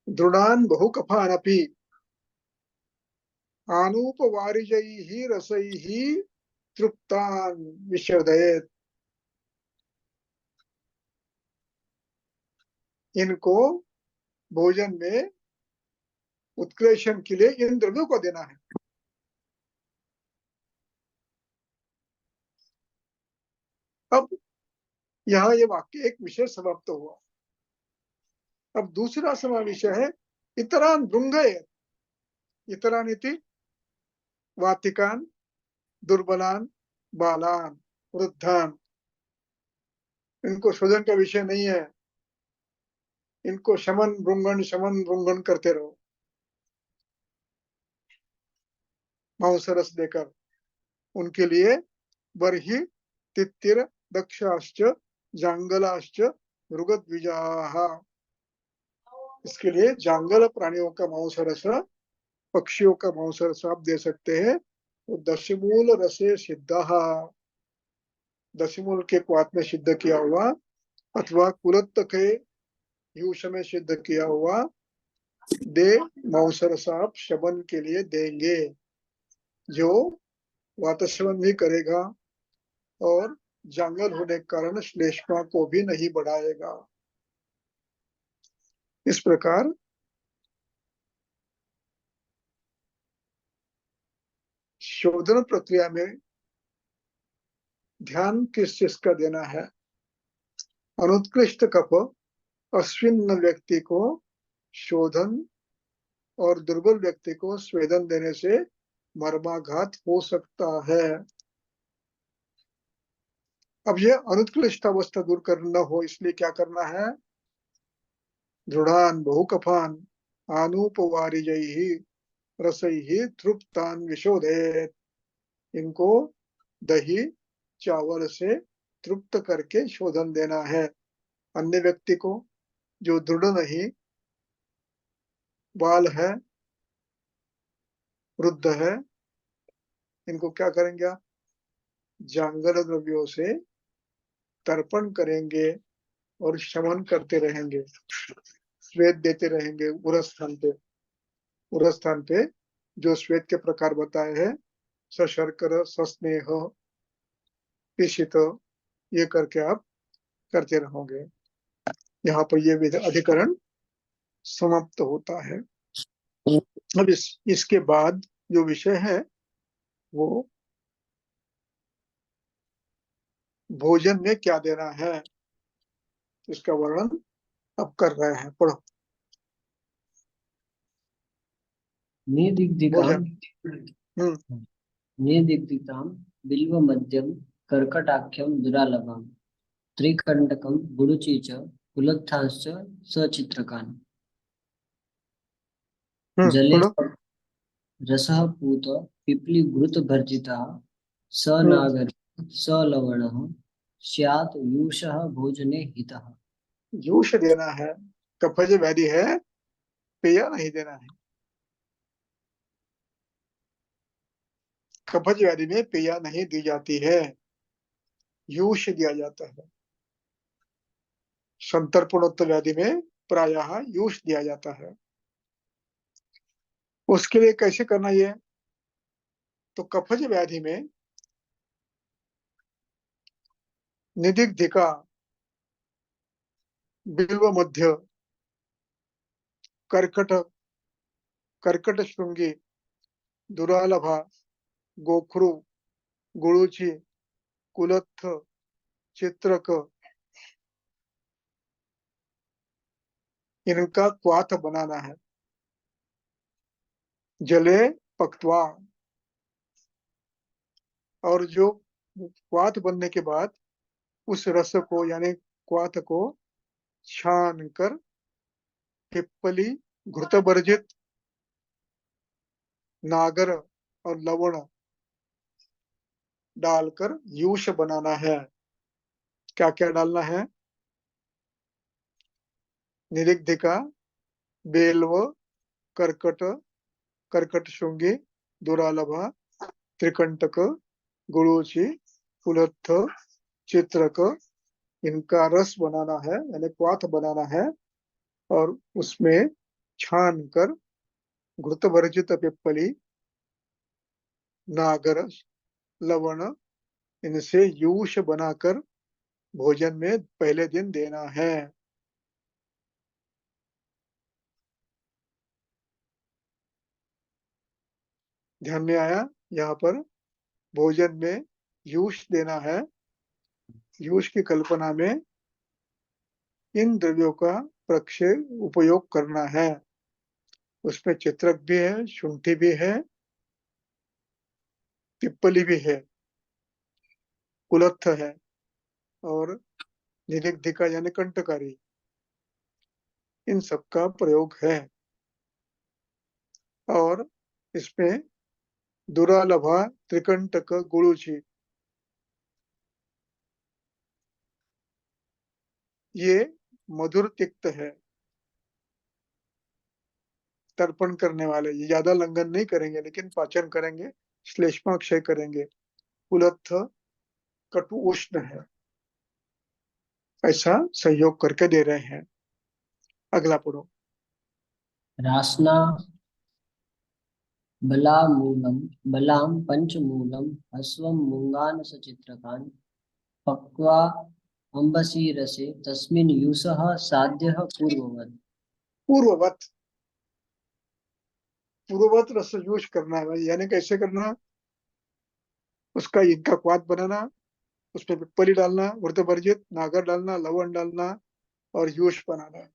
दृढ़ान बहुकफान अपि आनूपवारिजैः रसैः तृप्तान विशोधयेत्। इनको भोजन में उत्क्लेशन के लिए इन द्रव्यों को देना है। अब यहाँ ये वाक्य एक विषय समाप्त हुआ। अब दूसरा समाविषय है इतरान भृंगयेत्। इतरान इति वातिकान, दुर्बलान, बालान, वृद्धान। इनको शोधन का विषय नहीं है, इनको शमन भृंगन करते रहो मांसरस देकर। उनके लिए बर्हि, तित्तिर, दक्षाश्च, जांगलाश्च, मृगद्विजाः। इसके लिए जांगल प्राणियों का मांसरस, पक्षियों का मांसरस आप दे सकते हैं। तो दशमूल रसे सिद्धः, दशमूल के क्वात में सिद्ध किया हुआ, अथवा कुलत्त के यूष में सिद्ध किया हुआ दे मांसरस आप शमन के लिए देंगे, जो वातश्रवण भी करेगा और जंगल होने के कारण श्लेष्मा को भी नहीं बढ़ाएगा। इस प्रकार शोधन प्रक्रिया में ध्यान किस चीज का देना है? अनुत्कृष्ट कफ अश्विन व्यक्ति को शोधन और दुर्बल व्यक्ति को स्वेदन देने से मर्माघात हो सकता है। अब यह अनुत्कृष्ट अवस्था दूर करना हो, इसलिए क्या करना है? दृढ़ान बहुकफान आनूपवारिजैहि रसैहि तृप्तान विशोधेत। इनको दही चावल से तृप्त करके शोधन देना है। अन्य व्यक्ति को जो दृढ़ नहीं, बाल है, वृद्ध है, इनको क्या करेंगे आप? जांगल द्रव्यों से तर्पण करेंगे और शमन करते रहेंगे, श्वेत देते रहेंगे उरस्थान पे जो श्वेत के प्रकार बताए हैं, सशर्कर, सस्नेह, पिशित, ये करके आप करते रहोगे। यहाँ पर ये अधिकरण समाप्त होता है। अब इसके बाद जो विषय है वो भोजन में क्या देना है, इसका वर्णन अब कर रहे हैं। पढ़ो। निर्दिग्धिकाम हम्म निर्दिग्धिकाम बिल्व मध्यम कर्कटाख्यम दुरालभम त्रिकंडकम गुरुची च कुलत्थांश्च सचित्रकान् जले पढ़ो। रसः पूत पिप्लीघृत भर्जितः स हम्म नागर स लवणः स्यात् यूषः भोजने हितः। जूश देना है। कफज व्याधि है, पेय नहीं देना है। कफज व्याधि में पेय नहीं दी जाती है, यूष दिया जाता है। संतर्पणोत्तर व्याधि में प्रायः यूष दिया जाता है। उसके लिए कैसे करना ये? तो कफज व्याधि में निदिग्धिका, बिल्व मध्य, कर्कट, कर्कट श्रृंगी, दुरालभा, गोखरू, गुड़ुची, कुलत्थ, चित्रक, इनका क्वाथ बनाना है। जले पक्त्वा, और जो क्वाथ बनने के बाद उस रस को यानी क्वाथ को छान कर पिप्पली घृतवर्जित नागर और लवण डालकर यूष बनाना है। क्या क्या डालना है? निरिग्धिका, बेल्व, कर्कट, कर्कट शुंगी, दुरालभा, त्रिकंटक, गुड़ूची, कुलत्थ, चित्रक, इनका रस बनाना है यानी क्वाथ बनाना है, और उसमें छान कर घृतवर्जित पिप्पली, नागर, लवण, इनसे यूष बनाकर भोजन में पहले दिन देना है। ध्यान में आया? यहाँ पर भोजन में यूष देना है। यूष की कल्पना में इन द्रव्यों का प्रक्षय उपयोग करना है। उसमें चित्रक भी है, शुंठी भी है, पिप्पली भी है, कुलत्थ है, और निरिग्धिका यानी कंटकारी, इन सब का प्रयोग है। और इसमें दुरालभा, त्रिकंटक, गुड़ूची, ये मधुर तिक्त है, तर्पण करने वाले। ये ज्यादा लंघन नहीं करेंगे लेकिन पाचन करेंगे, श्लेष्माक्षय करेंगे। कुलत्थ कटु उष्ण है, ऐसा सहयोग करके दे रहे हैं। अगला पढ़ो। रासना बलामूलम बलाम पंचमूलम हस्वम मूंगान सचित्रकान पक्वा अम्बसी रसे तस्मिन् यूसः साध्यः पूर्ववत्। पूर्ववत, पूर्ववत रस यूज करना है भाई, यानी कैसे करना? उसका इनका क्वाथ बनाना, उसमें पिप्पली डालना, घृतवर्जित नागर डालना, लवण डालना, और यूष बनाना।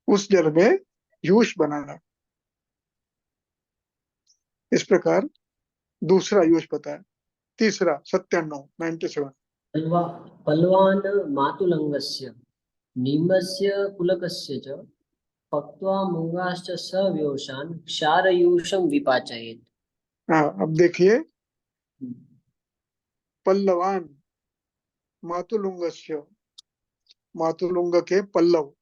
उस जल में यूष बनाना। इस प्रकार दूसरा यूष बताया। तीसरा 97 पल्वा पल्वान् मातुलङ्गस्य नीमस्य कुलकस्य च पक्त्वा मूंगाश्च सव्योषान् क्षारयूषं विपाचयेत्। हाँ, अब देखिए, पल्लवान मातुलुंगस्य, मातुलुंग के पल्लव,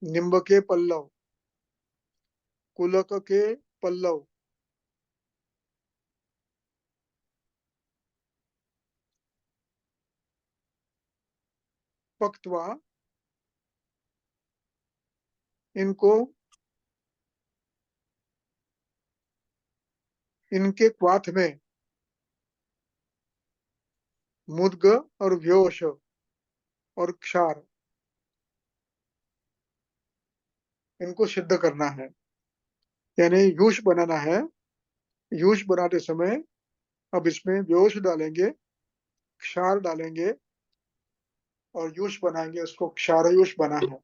निम्ब के पल्लव, कुलक के पल्लव, पक्तवा, इनको इनके क्वाथ में मुद्ग और व्योश और क्षार, इनको सिद्ध करना है, यानी यूष बनाना है। यूष बनाते समय अब इसमें व्योश डालेंगे, क्षार डालेंगे, और यूष बनाएंगे, उसको क्षार यूष बना है।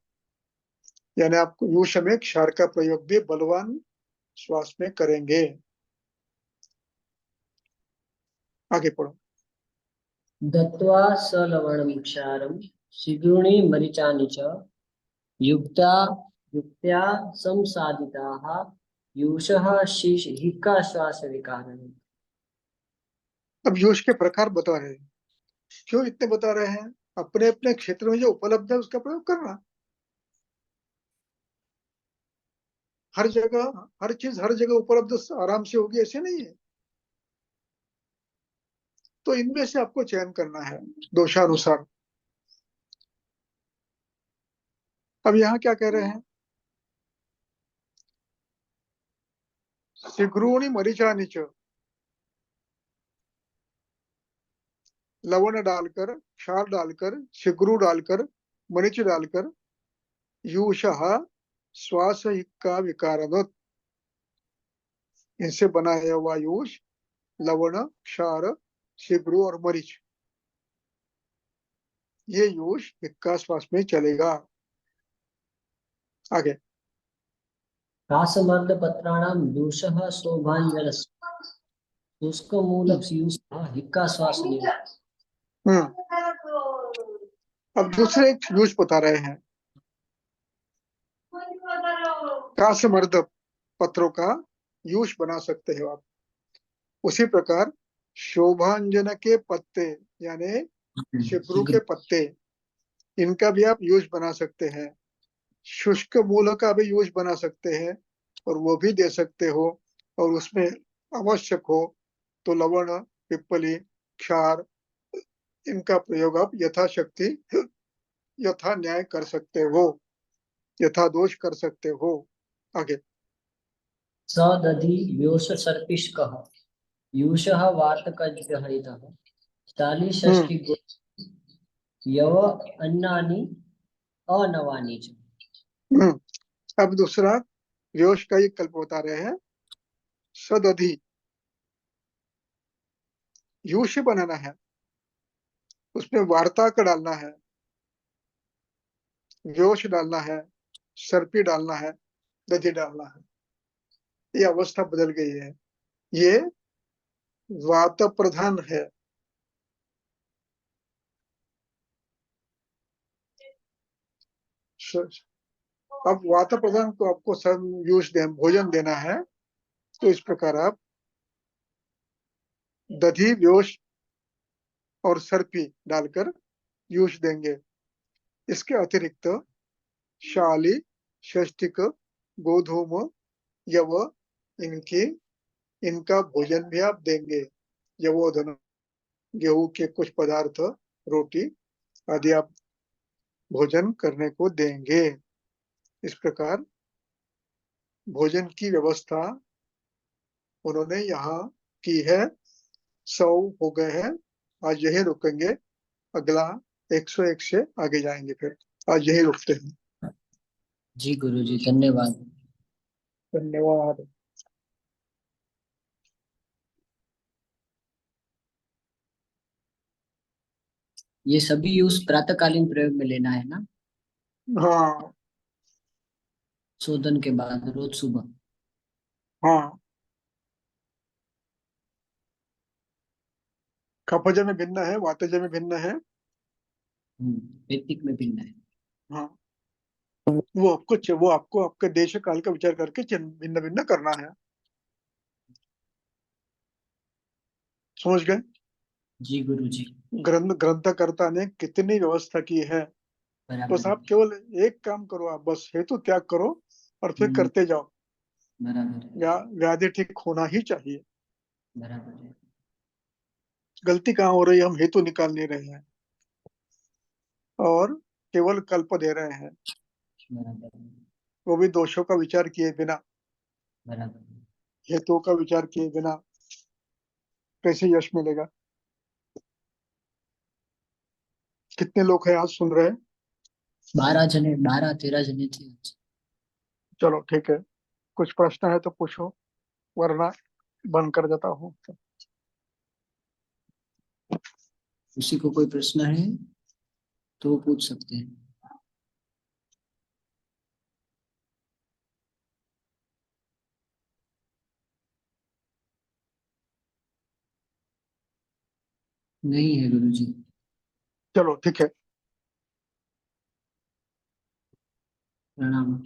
यानी आपको यूष में क्षार का प्रयोग भी बलवान श्वास में करेंगे। आगे पढ़ो। दत्त्वा सलवणं क्षारं शिग्रुणि मरिचानि च युक्ता युक्त्या संसाधिताः यूषः हिक्काश्वासविकारणम्। अब यूष के प्रकार बता रहे हैं। क्यों इतने बता रहे हैं? अपने अपने क्षेत्र में जो उपलब्ध है उसका प्रयोग करना। हर जगह हर चीज हर जगह उपलब्ध आराम से होगी ऐसे नहीं है, तो इनमें से आपको चयन करना है दोषानुसार। अब यहाँ क्या कह रहे हैं? शिग्रूणी मरीचानी च, लवण डालकर, क्षार डालकर, शिग्रू डालकर, मरीच डालकर, यूषः श्वास का विकारवत, इनसे बनाया हुआ यूष, लवण, क्षार, शिग्रू और मरीच, ये यूष हिक्का श्वास में चलेगा। आगे। रासमर्द पत्राणां यूषः शोभाञ्जनस्य शुष्कमूलपीयूषः हिक्का श्वास निवारः। अब दूसरे एक यूज बता रहे हैं। कासमर्द पत्रों का यूज बना सकते हो आप। उसी प्रकार शोभांजन के पत्ते यानी शिबरू के पत्ते, इनका भी आप यूज बना सकते हैं। शुष्क मूल का भी यूज बना सकते हैं और वो भी दे सकते हो। और उसमें आवश्यक हो तो लवण, पिप्पली, क्षार, इनका प्रयोग आप यथाशक्ति यथा न्याय कर सकते हो, यथा दोष कर सकते हो। आगे। सदधि व्योष सर्पिष्कः यूषः वातकज्ञहरितः स्थाली षष्ठी यव अन्नानि अनवानि च। अब दूसरा व्योष का एक कल्प बता रहे हैं। सदधि यूष बनाना है, उसमें वार्ता का डालना है, व्योष डालना है, सर्पी डालना है, दधि डालना है। ये अवस्था बदल गई है, ये वात प्रधान है। अब वात प्रधान को आपको यूज भोजन देना है, तो इस प्रकार आप दधि, व्योष और सर्पी डालकर यूज देंगे। इसके अतिरिक्त शाली, षष्टिक, गोधूम, यव, इनका भोजन भी आप देंगे। यवोधन, गेहूं के कुछ पदार्थ, रोटी आदि आप भोजन करने को देंगे। इस प्रकार भोजन की व्यवस्था उन्होंने यहाँ की है। 100 हो गए हैं, आज यही रुकेंगे। अगला 101 से आगे जाएंगे, फिर आज यही रुकते हैं। जी गुरु जी, धन्यवाद। धन्यवाद। ये सभी यूज प्रातःकालीन प्रयोग में लेना है ना, हाँ शोधन के बाद रोज सुबह। हाँ, कफज में भिन्न है, वातज में भिन्न है। व्यक्तिक में भिन्न है। हाँ, वो आपको आपके देश काल का विचार करके भिन्न भिन्न करना है। समझ गए? जी गुरु जी। ग्रंथकर्ता ने कितनी व्यवस्था की है। बराबर बस है। आप केवल एक काम करो, आप बस हेतु त्याग करो और फिर करते जाओ। बराबर है। व्याधि ठीक होना ही चाहिए। बराबर है। गलती कहाँ हो रही है, हम हेतु निकाल नहीं रहे हैं और केवल कल्प दे रहे हैं, बराबर है। वो भी दोषों का विचार किए बिना, बराबर है। हेतुओं का विचार किए बिना कैसे यश मिलेगा। कितने लोग हैं आज सुन रहे हैं? 12 जने, 12-13 जने थे आज। चलो ठीक है, कुछ प्रश्न है तो पूछो, वरना बंद कर देता हूँ। किसी को कोई प्रश्न है तो वो पूछ सकते हैं। नहीं है गुरु जी। चलो ठीक है। प्रणाम।